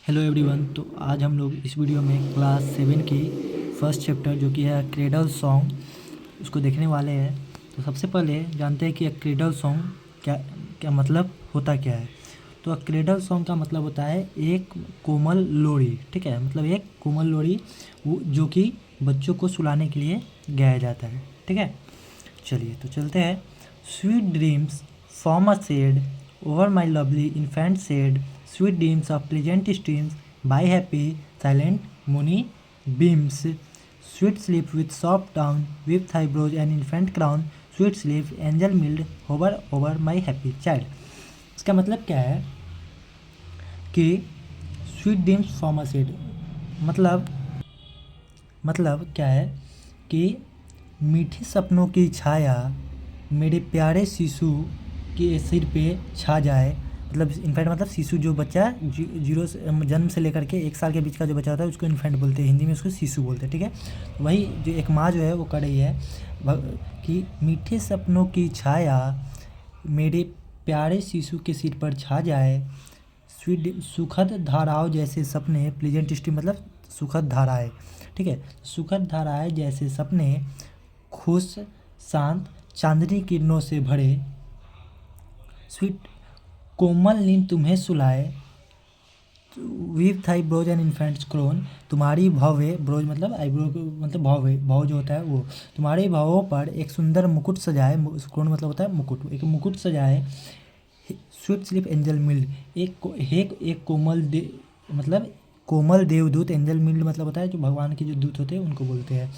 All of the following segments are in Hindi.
Hello everyone. तो आज हम लोग इस वीडियो में क्लास 7 की फर्स्ट चैप्टर जो कि है क्रेडल सॉन्ग उसको देखने वाले हैं। तो सबसे पहले जानते हैं कि क्रेडल सॉन्ग क्या क्या मतलब होता क्या है। तो क्रेडल सॉन्ग का मतलब होता है एक कोमल लोरी। ठीक है, मतलब एक कोमल लोरी जो कि बच्चों को सुलाने के लिए गाया जाता है। ठीक है, चलिए तो चलते हैं। Sweet dreams form a shade over my lovely infant shade, sweet dreams of pleasant streams by happy silent moony beams, sweet sleep with soft down with eyebrows and infant crown, sweet sleep angel mild hover over my happy child. इसका मतलब क्या है कि sweet dreams form a shade मतलब क्या है कि मीठे सपनों की छाया मेरे प्यारे शिशु के सिर पे छा जाए। मतलब इन्फेंट मतलब शिशु जो बच्चा जीरो से जन्म से लेकर के 1 साल के बीच का जो बच्चा होता है उसको इन्फेंट बोलते हैं, हिंदी में उसको शिशु बोलते हैं। ठीक है, वही जो एक माँ जो है वो कर रही है कि मीठे सपनों की छाया मेरे प्यारे शिशु के सिर पर छा जाए, स्वीट सुखद धाराओं जैसे सपने प्लीजेंट स्ट्रीम मतलब सुखद धाराएं। ठीक है, सुखद धाराएं जैसे सपने खुश शांत चांदनी किरणों से भरे, स्वीट कोमल नींद तुम्हें सुलाए with eyebrows and infants crown, तुम्हारी भव्य ब्रोज मतलब आईब्रो मतलब भव्य भाव जो होता है वो तुम्हारे भावों पर एक सुंदर मुकुट सजाए। क्रोन मतलब होता है मुकुट, एक मुकुट सजाए। स्वीट स्लीप एंजल मिल्ड एक कोमल मतलब कोमल देवदूत, एंजल मिल्ड मतलब होता है जो भगवान के जो दूत होते हैं उनको बोलते हैं।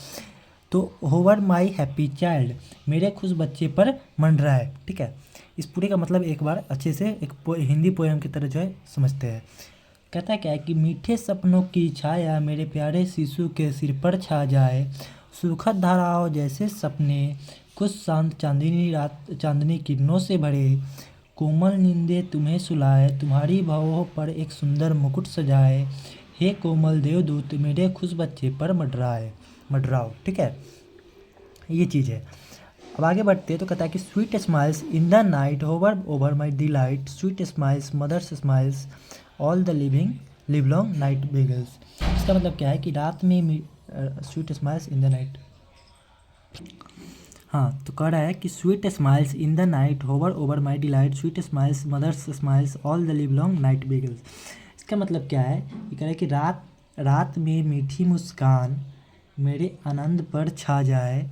तो होवर माई हैप्पी चाइल्ड मेरे खुश बच्चे पर मंडरा है। ठीक है, इस पूरे का मतलब एक बार अच्छे से एक हिंदी पोएम की तरह जो है समझते हैं। कहता क्या है कि मीठे सपनों की छाया मेरे प्यारे शिशु के सिर पर छा जाए, सुखद धाराओं जैसे सपने खुश शांत चांदनी रात चांदनी किरणों से भरे, कोमल नींदें तुम्हें सुलाए तुम्हारी भवों पर एक सुंदर मुकुट सजाए, हे कोमल देवदूत मेरे खुश बच्चे पर मडराओ। ठीक है, ये चीज़ है। अब आगे बढ़ते हैं तो कहता है कि sweet smiles in the night hover over my delight, sweet smiles mother's smiles all the livelong night beguiles. इसका मतलब क्या है कि रात में sweet smiles in the night. हाँ, तो कह रहा है कि sweet smiles in the night hover over my delight, sweet smiles mother's smiles all the livelong night beguiles. इसका मतलब क्या है, ये कह रहा है कि रात रात में मीठी मुस्कान मेरे आनंद पर छा जाए।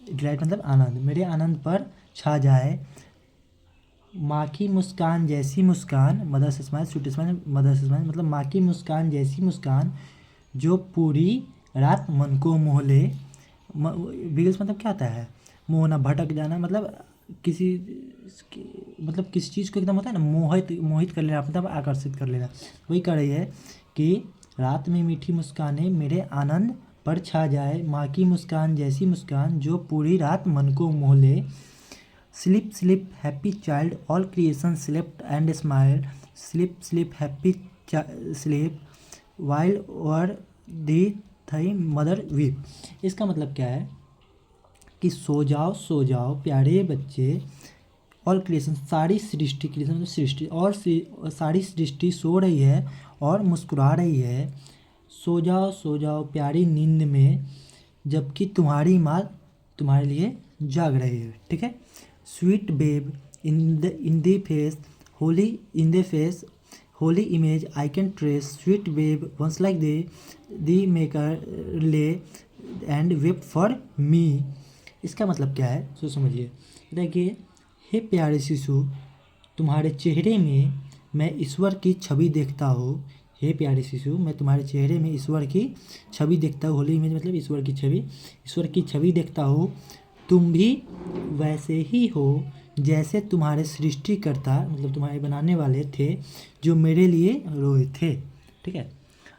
डिलाइट मतलब आनंद, मेरे आनंद पर छा जाए, माँ की मुस्कान जैसी मुस्कान mother's smile sweet smile mother's smile मतलब माँ की मुस्कान जैसी मुस्कान जो पूरी रात मन को मोह ले। बिगल्स मतलब क्या होता है, मोहना भटक जाना मतलब किसी मतलब किसी चीज़ को एकदम होता है ना मोहित कर लेना मतलब आकर्षित कर लेना। वही कर रही है कि रात में मीठी मुस्कानें मेरे आनंद पर छा जाए, माँ की मुस्कान जैसी मुस्कान जो पूरी रात मन को मोह ले, sleep sleep happy child all creation slept and smiled, sleep sleep happy sleep wild और दी थई मदर वीप। इसका मतलब क्या है कि सो जाओ प्यारे बच्चे, ऑल क्रिएशन सारी सृष्टि, क्रिएशन मतलब सृष्टि और सारी सृष्टि सो रही है और मुस्कुरा रही है। सो जाओ प्यारी नींद में जबकि तुम्हारी माँ तुम्हारे लिए जाग रही है। ठीक है, sweet babe in the face holy in the face holy image I can trace, sweet babe once like thee maker lay and wept for me. इसका मतलब क्या है सो समझिए। देखिए, हे प्यारे शिशु तुम्हारे चेहरे में मैं ईश्वर की छवि देखता हूँ। हे प्यारे शिशु मैं तुम्हारे चेहरे में ईश्वर की छवि देखता हूँ। होली इमेज मतलब ईश्वर की छवि देखता हूँ। तुम भी वैसे ही हो जैसे तुम्हारे सृष्टिकर्ता मतलब तुम्हारे बनाने वाले थे जो मेरे लिए रोए थे। ठीक है,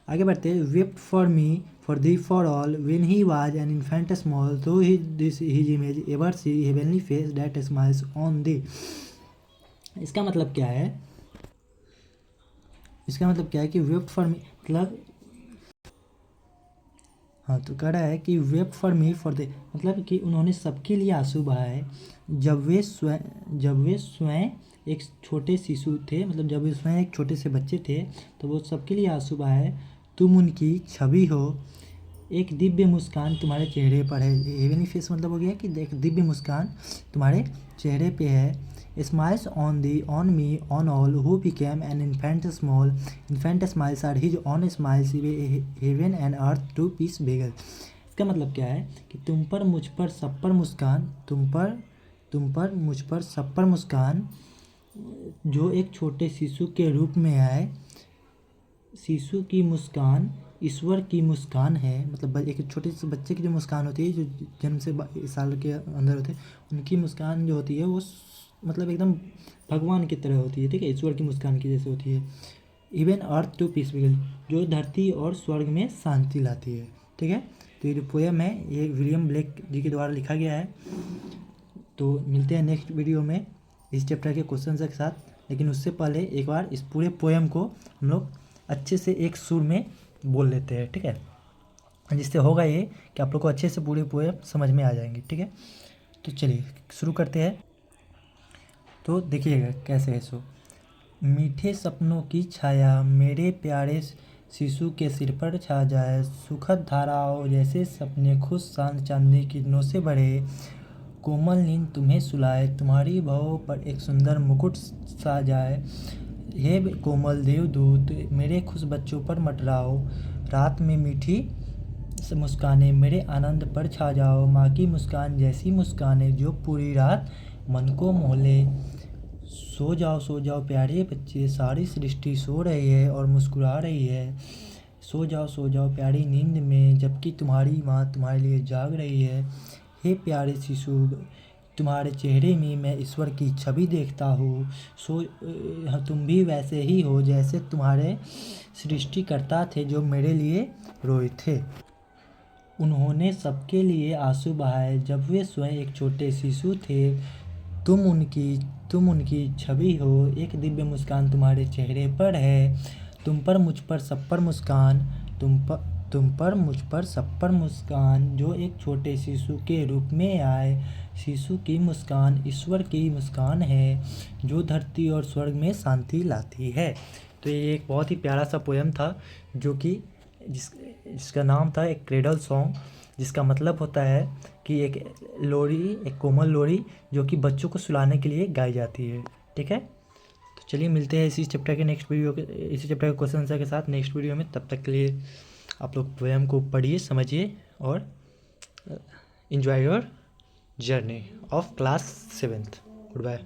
आगे बढ़ते हैं। Wept for me for the for all when he was an infant small through his image ever see heavenly face that smiles on the. इसका मतलब क्या है, इसका मतलब क्या है कि वेप्ट फॉर मी मतलब हाँ, तो कह रहा है कि वेप फॉर मी फॉर द, मतलब कि उन्होंने सबके लिए आंसू बहाए जब वे स्वयं एक छोटे शिशु थे, मतलब जब वे स्वयं एक छोटे से बच्चे थे तो वो सबके लिए आंसू बहाए। तुम उनकी छवि हो, एक दिव्य मुस्कान तुम्हारे चेहरे पर है। हेवनली फेस मतलब हो गया कि एक दिव्य मुस्कान तुम्हारे चेहरे पे है। Smiles on me on all who became an infant small, infant smiles are his own smiles, heaven and earth to peace beguile. इसका मतलब क्या है कि तुम पर मुझ पर सब पर मुस्कान, तुम पर मुझ पर सब पर मुस्कान जो एक छोटे शिशु के रूप में आए। शिशु की मुस्कान ईश्वर की मुस्कान है, मतलब एक छोटे से बच्चे की जो मुस्कान होती है, जो जन्म से साल के अंदर होते हैं, उनकी मुस्कान जो होती है वो मतलब एकदम भगवान की तरह होती है, ठीक है, ईश्वर की मुस्कान की जैसे होती है। इवन अर्थ टू पीस बिगल, जो धरती और स्वर्ग में शांति लाती है, ठीक है। तो ये जो पोएम है ये विलियम ब्लेक जी के द्वारा लिखा गया है। तो मिलते हैं नेक्स्ट वीडियो में इस चैप्टर के क्वेश्चन के साथ, लेकिन उससे पहले एक बार इस पूरे पोएम को हम लोग अच्छे से एक सुर में बोल लेते हैं, ठीक है, जिससे होगा ये कि आप लोग को अच्छे से पूरे पोएम समझ में आ जाएंगे, ठीक है। तो चलिए शुरू करते हैं। तो देखिएगा कैसे है सो। मीठे सपनों की छाया मेरे प्यारे शिशु के सिर पर छा जाए, सुखद धाराओं जैसे सपने खुश शांत चांदनी किरणों से भरे, कोमल नींद तुम्हें सुलाए, तुम्हारी भौं पर एक सुंदर मुकुट सा जाए। हे कोमल देवदूत मेरे खुश बच्चों पर मटराओ, रात में मीठी मुस्काने मेरे आनंद पर छा जाओ, माँ की मुस्कान जैसी मुस्काने जो पूरी रात मन को मोह ले। सो जाओ प्यारे बच्चे, सारी सृष्टि सो रही है और मुस्कुरा रही है। सो जाओ प्यारी नींद में, जबकि तुम्हारी माँ तुम्हारे लिए जाग रही है। हे प्यारे शिशु तुम्हारे चेहरे में मैं ईश्वर की छवि देखता हूँ। तुम भी वैसे ही हो जैसे तुम्हारे सृष्टिकर्ता थे जो मेरे लिए रोए थे। उन्होंने सबके लिए आंसू बहाए जब वे स्वयं एक छोटे शिशु थे। तुम उनकी छवि हो, एक दिव्य मुस्कान तुम्हारे चेहरे पर है। तुम पर मुझ पर सब पर मुस्कान, तुम पर मुझ पर सब पर मुस्कान जो एक छोटे शिशु के रूप में आए। शिशु की मुस्कान ईश्वर की मुस्कान है जो धरती और स्वर्ग में शांति लाती है। तो ये एक बहुत ही प्यारा सा पोएम था जो कि जिसका नाम था एक क्रेडल सॉन्ग, जिसका मतलब होता है कि एक कोमल लोरी जो कि बच्चों को सुलाने के लिए गाई जाती है, ठीक है। तो चलिए मिलते हैं इसी चैप्टर के क्वेश्चन आंसर के साथ नेक्स्ट वीडियो में। तब तक के लिए आप लोग पोएम को पढ़िए, समझिए और enjoy your journey of class 7th. Goodbye.